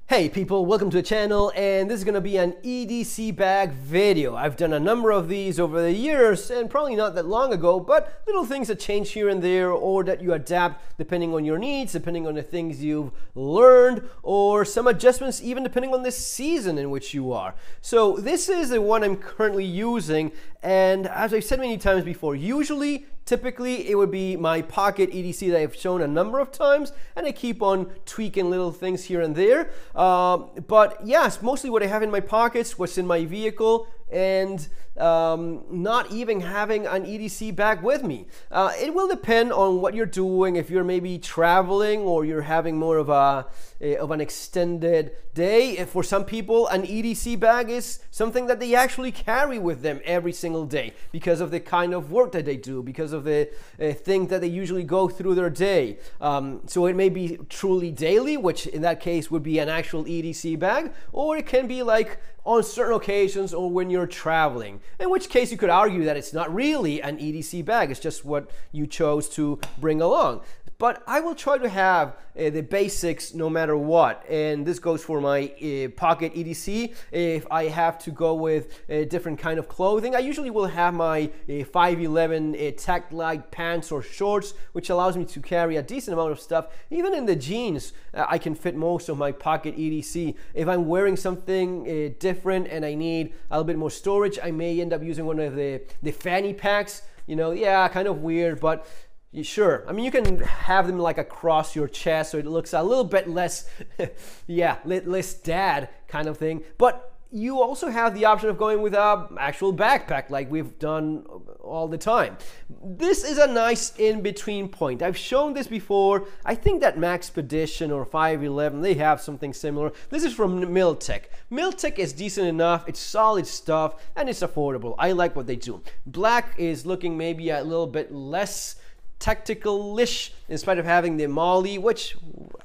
Hey people, welcome to the channel, and this is going to be an EDC bag video. I've done a number of these over the years and probably not that long ago, but little things that change here and there or that you adapt depending on your needs, depending on the things you've learned, or some adjustments even depending on the season in which you are. So this is the one I'm currently using, and as I've said many times before, typically, it would be my pocket EDC that I've shown a number of times, and I keep on tweaking little things here and there. But yes, mostly what I have in my pockets, what's in my vehicle, and not even having an EDC bag with me. It will depend on what you're doing. If you're maybe traveling or you're having more of an extended day. For some people, an EDC bag is something that they actually carry with them every single day because of the kind of work that they do, because of the things that they usually go through their day. So it may be truly daily, which in that case would be an actual EDC bag, or it can be like on certain occasions or when you're traveling, in which case you could argue that it's not really an EDC bag, it's just what you chose to bring along. But I will try to have the basics no matter what, and this goes for my pocket EDC. If I have to go with a different kind of clothing, I usually will have my 511 tech-like pants or shorts, which allows me to carry a decent amount of stuff. Even in the jeans, I can fit most of my pocket EDC. If I'm wearing something different and I need a little bit more storage, I may end up using one of the fanny packs. You know, yeah, kind of weird, but sure. I mean, you can have them like across your chest so it looks a little bit less, yeah, less dad kind of thing. But you also have the option of going with an actual backpack like we've done all the time. This is a nice in-between point. I've shown this before. I think that Maxpedition or 511, they have something similar. This is from Miltech. Miltech is decent enough. It's solid stuff and it's affordable. I like what they do. Black is looking maybe a little bit less tactical-ish in spite of having the MOLLE, which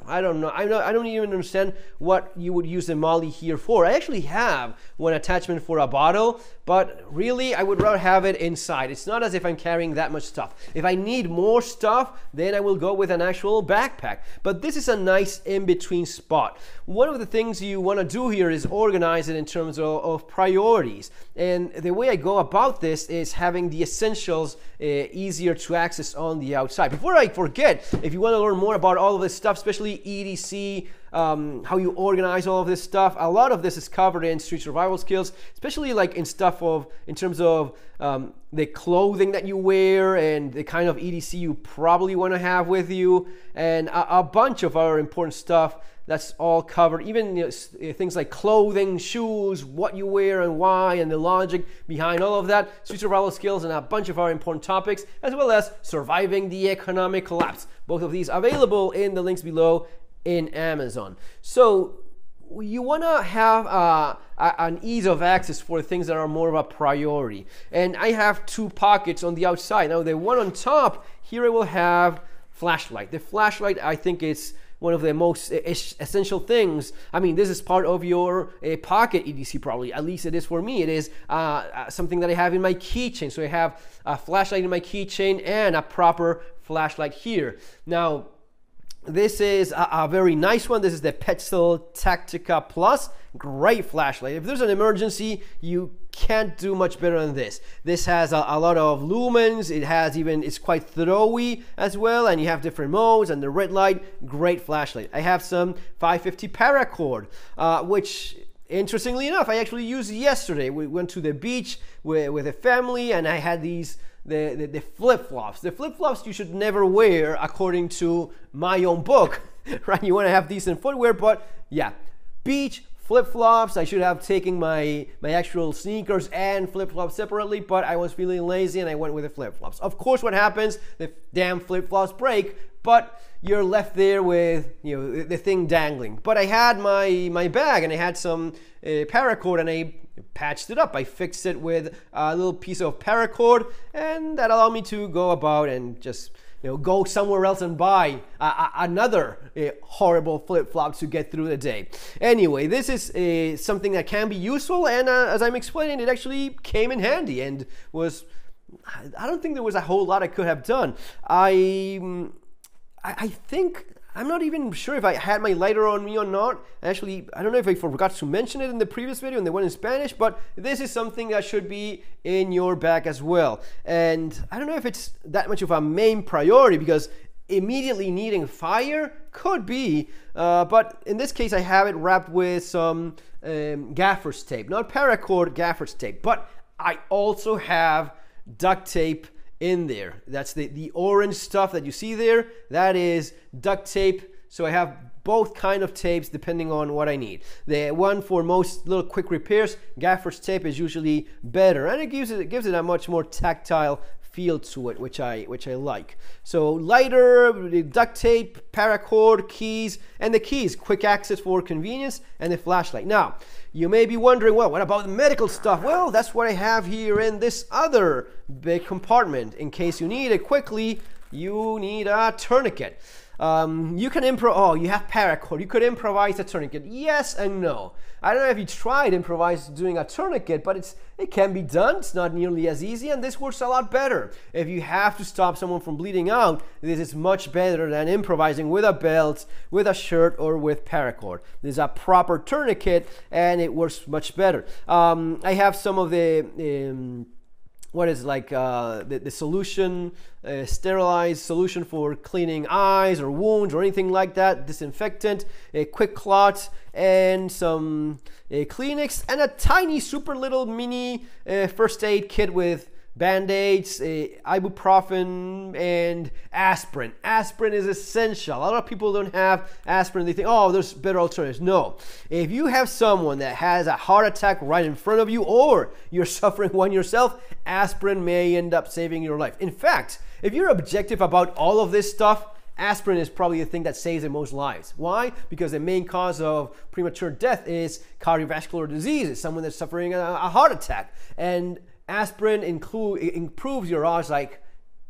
I don't know. I don't even understand what you would use the MOLLE here for. I actually have one attachment for a bottle, but really I would rather have it inside. It's not as if I'm carrying that much stuff. If I need more stuff, then I will go with an actual backpack. But this is a nice in-between spot. One of the things you want to do here is organize it in terms of priorities. And the way I go about this is having the essentials easier to access on the outside. Before I forget, if you want to learn more about all of this stuff, especially EDC, how you organize all of this stuff, a lot of this is covered in Street Survival Skills, especially like in terms of the clothing that you wear and the kind of EDC you probably want to have with you, and a bunch of other important stuff. That's all covered, even things like clothing, shoes, what you wear and why, and the logic behind all of that, Street Survival Skills, and a bunch of other important topics, as well as surviving the economic collapse. Both of these available in the links below in Amazon. So you want to have an ease of access for things that are more of a priority. And I have two pockets on the outside. Now the one on top, here I will have flashlight. The flashlight, I think, is one of the most essential things. I mean, this is part of your pocket EDC probably, at least it is for me. It is something that I have in my keychain. So I have a flashlight in my keychain and a proper flashlight here. Now, this is a very nice one. This is the Petzl Tactica Plus. Great flashlight. If there's an emergency, you can't do much better than this. This has a lot of lumens. It's quite throwy as well, and you have different modes and the red light. Great flashlight. I have some 550 paracord, which interestingly enough, I actually used yesterday. We went to the beach with a family, and I had these the flip-flops. The flip-flops you should never wear according to my own book, right? You want to have decent footwear, but yeah, beach flip-flops. I should have taken my actual sneakers and flip-flops separately, but I was feeling lazy and I went with the flip-flops. Of course, what happens? The damn flip-flops break, but you're left there with, you know, the thing dangling. But I had my bag and I had some paracord, and I patched it up. I fixed it with a little piece of paracord, and that allowed me to go about and just, you know, go somewhere else and buy another horrible flip-flop to get through the day. Anyway, this is something that can be useful, and as I'm explaining, it actually came in handy and was, I don't think there was a whole lot I could have done. I think I'm not even sure if I had my lighter on me or not. Actually, I don't know if I forgot to mention it in the previous video and they went in Spanish, but this is something that should be in your bag as well. And I don't know if it's that much of a main priority, because immediately needing fire could be, but in this case I have it wrapped with some gaffer's tape, not paracord, gaffer's tape. But I also have duct tape in there. That's the orange stuff that you see there. That is duct tape. So I have both kind of tapes depending on what I need. The one for most little quick repairs, gaffer's tape, is usually better, and it gives it a much more tactile feel to it, which I like. So lighter, duct tape, paracord, keys, and the keys, quick access for convenience, and the flashlight. Now, you may be wondering, well, what about the medical stuff? Well, that's what I have here in this other big compartment. In case you need it quickly, you need a tourniquet. You can you have paracord. You could improvise a tourniquet. Yes and no. I don't know if you tried doing a tourniquet, but it can be done. It's not nearly as easy, and this works a lot better. If you have to stop someone from bleeding out, this is much better than improvising with a belt, with a shirt, or with paracord. This is a proper tourniquet, and it works much better. I have some of the the solution, sterilized solution for cleaning eyes or wounds or anything like that, disinfectant, a quick clot, and some Kleenex, and a tiny, super little mini first aid kit with Band-Aids, ibuprofen, and aspirin. Aspirin is essential. A lot of people don't have aspirin. They think, oh, there's better alternatives. No. If you have someone that has a heart attack right in front of you, or you're suffering one yourself, aspirin may end up saving your life. In fact, if you're objective about all of this stuff, aspirin is probably the thing that saves the most lives. Why? Because the main cause of premature death is cardiovascular disease. It's someone that's suffering a heart attack. And aspirin improves your odds like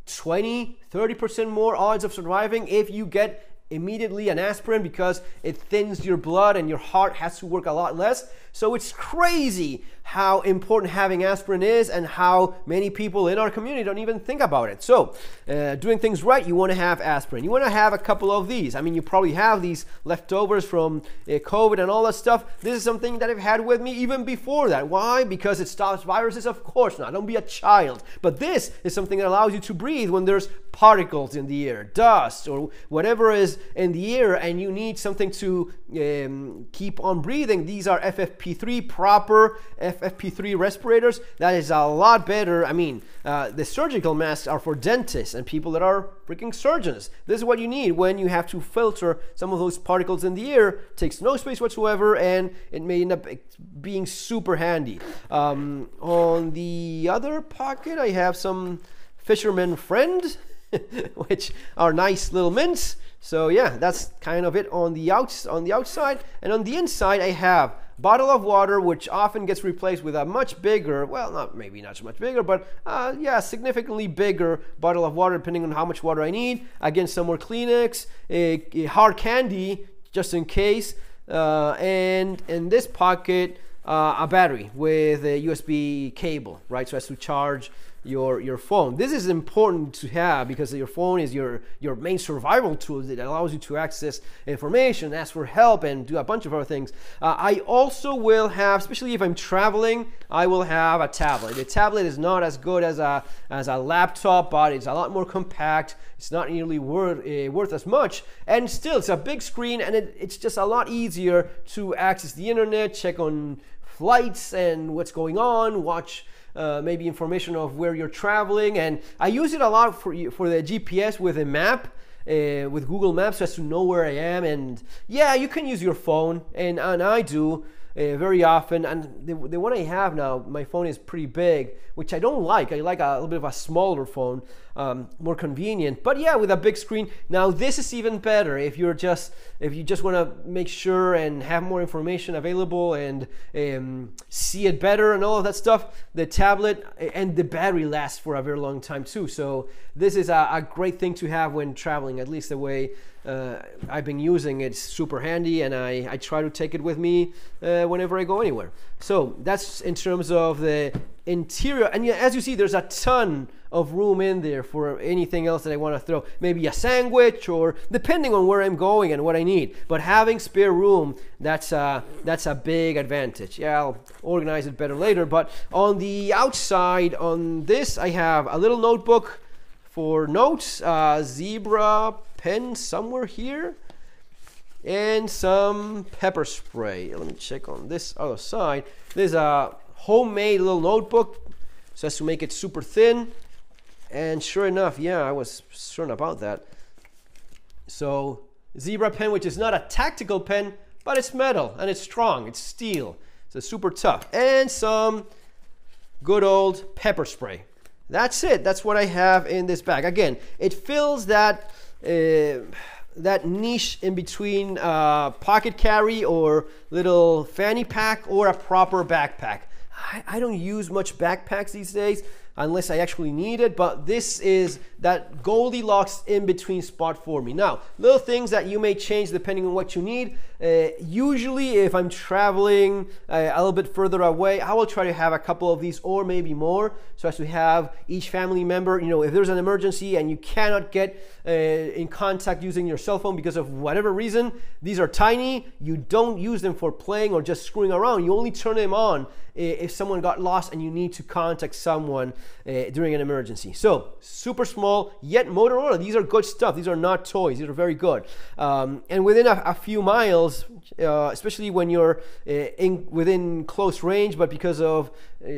20-30% more odds of surviving if you get immediately an aspirin, because it thins your blood and your heart has to work a lot less. So it's crazy how important having aspirin is, and how many people in our community don't even think about it. So doing things right, you want to have aspirin. You want to have a couple of these. I mean, you probably have these leftovers from COVID and all that stuff. This is something that I've had with me even before that. Why? Because it stops viruses? Of course not. Don't be a child. But this is something that allows you to breathe when there's particles in the air, dust, or whatever is in the air, and you need something to keep on breathing. These are FFP3, proper FFP3 respirators. That is a lot better. I mean, the surgical masks are for dentists and people that are freaking surgeons. This is what you need when you have to filter some of those particles in the air. It takes no space whatsoever, and it may end up being super handy. On the other pocket, I have some Fisherman Friend, which are nice little mints. So yeah, that's kind of it on the outside. And on the inside, I have bottle of water, which often gets replaced with a much bigger, well, not maybe not so much bigger, but yeah, significantly bigger bottle of water, depending on how much water I need. Again, some more Kleenex, a hard candy, just in case. And in this pocket, a battery with a USB cable, right? So as to charge your phone. This is important to have because your phone is your main survival tool. It allows you to access information, ask for help, and do a bunch of other things. I also will have, especially if I'm traveling, I will have a tablet. The tablet is not as good as a laptop, but it's a lot more compact. It's not nearly worth as much, and still it's a big screen, and it's just a lot easier to access the internet, check on flights and what's going on, watch maybe information of where you're traveling. And I use it a lot for the GPS with a map, with Google Maps, just to know where I am. And yeah, you can use your phone, and I do very often. And the one I have now, my phone is pretty big, which I don't like. I like a little bit of a smaller phone, more convenient. But yeah, with a big screen. Now this is even better if you just want to make sure and have more information available and see it better and all of that stuff. The tablet and the battery lasts for a very long time too. So this is a great thing to have when traveling, at least the way I've been using. It's super handy, and I try to take it with me whenever I go anywhere. So that's in terms of the interior. And yeah, as you see, there's a ton of room in there for anything else that I want to throw. Maybe a sandwich, or depending on where I'm going and what I need. But having spare room, that's a big advantage. Yeah, I'll organize it better later. But on the outside, on this, I have a little notebook for notes, zebra pen somewhere here, and some pepper spray. Let me check on this other side. There's a homemade little notebook, so as to make it super thin. And sure enough, yeah, I was certain about that. So zebra pen, which is not a tactical pen, but it's metal and it's strong, it's steel, so it's super tough. And some good old pepper spray. That's it. That's what I have in this bag. Again, it fills that that niche in between pocket carry or little fanny pack or a proper backpack. I don't use much backpacks these days unless I actually need it, but this is that Goldilocks in between spot for me. Now, little things that you may change depending on what you need. Usually if I'm traveling a little bit further away, I will try to have a couple of these or maybe more, so as to have each family member, you know, if there's an emergency and you cannot get in contact using your cell phone because of whatever reason, these are tiny, you don't use them for playing or just screwing around. You only turn them on if someone got lost and you need to contact someone during an emergency. So super small, yet Motorola. These are good stuff. These are not toys. These are very good. And within a few miles, especially when you're within close range, but because of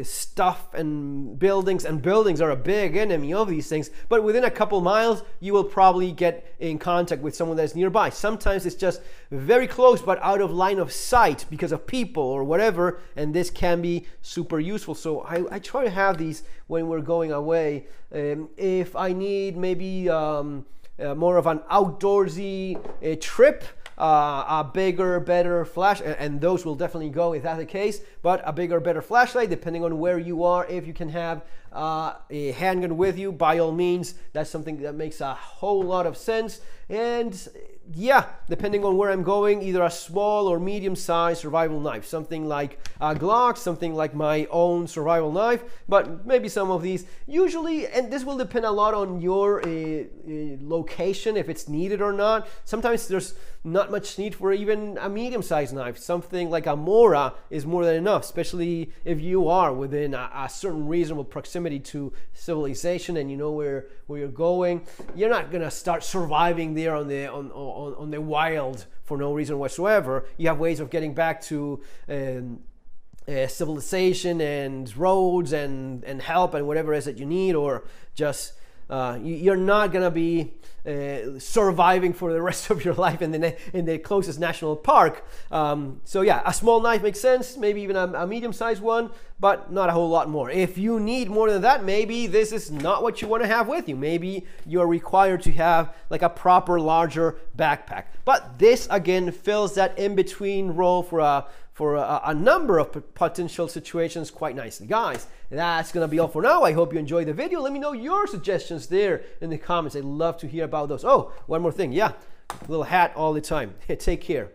stuff and buildings are a big enemy of these things, but within a couple miles, you will probably get in contact with someone that's nearby. Sometimes it's just very close, but out of line of sight because of people or whatever, and this can be super useful. So I try to have these when we're going away. If I need maybe more of an outdoorsy trip, a bigger, better flash, and those will definitely go if that's the case, but a bigger, better flashlight, depending on where you are. If you can have a handgun with you, by all means, that's something that makes a whole lot of sense. And yeah, depending on where I'm going, either a small or medium-sized survival knife, something like a Glock, something like my own survival knife, but maybe some of these. Usually, and this will depend a lot on your location, if it's needed or not. Sometimes there's not much need for even a medium-sized knife. Something like a Mora is more than enough, especially if you are within a certain reasonable proximity to civilization and you know where you're going. You're not gonna start surviving there on the wild for no reason whatsoever. You have ways of getting back to civilization and roads and help and whatever it is that you need, or just you're not gonna be surviving for the rest of your life in the closest national park. So yeah, a small knife makes sense, maybe even a medium-sized one, but not a whole lot more. If you need more than that, maybe this is not what you want to have with you. Maybe you're required to have like a proper larger backpack. But this again fills that in-between role for a number of potential situations quite nicely. Guys, that's gonna be all for now. I hope you enjoyed the video. Let me know your suggestions there in the comments. I'd love to hear about those. Oh, one more thing. Yeah, little hat all the time. Take care.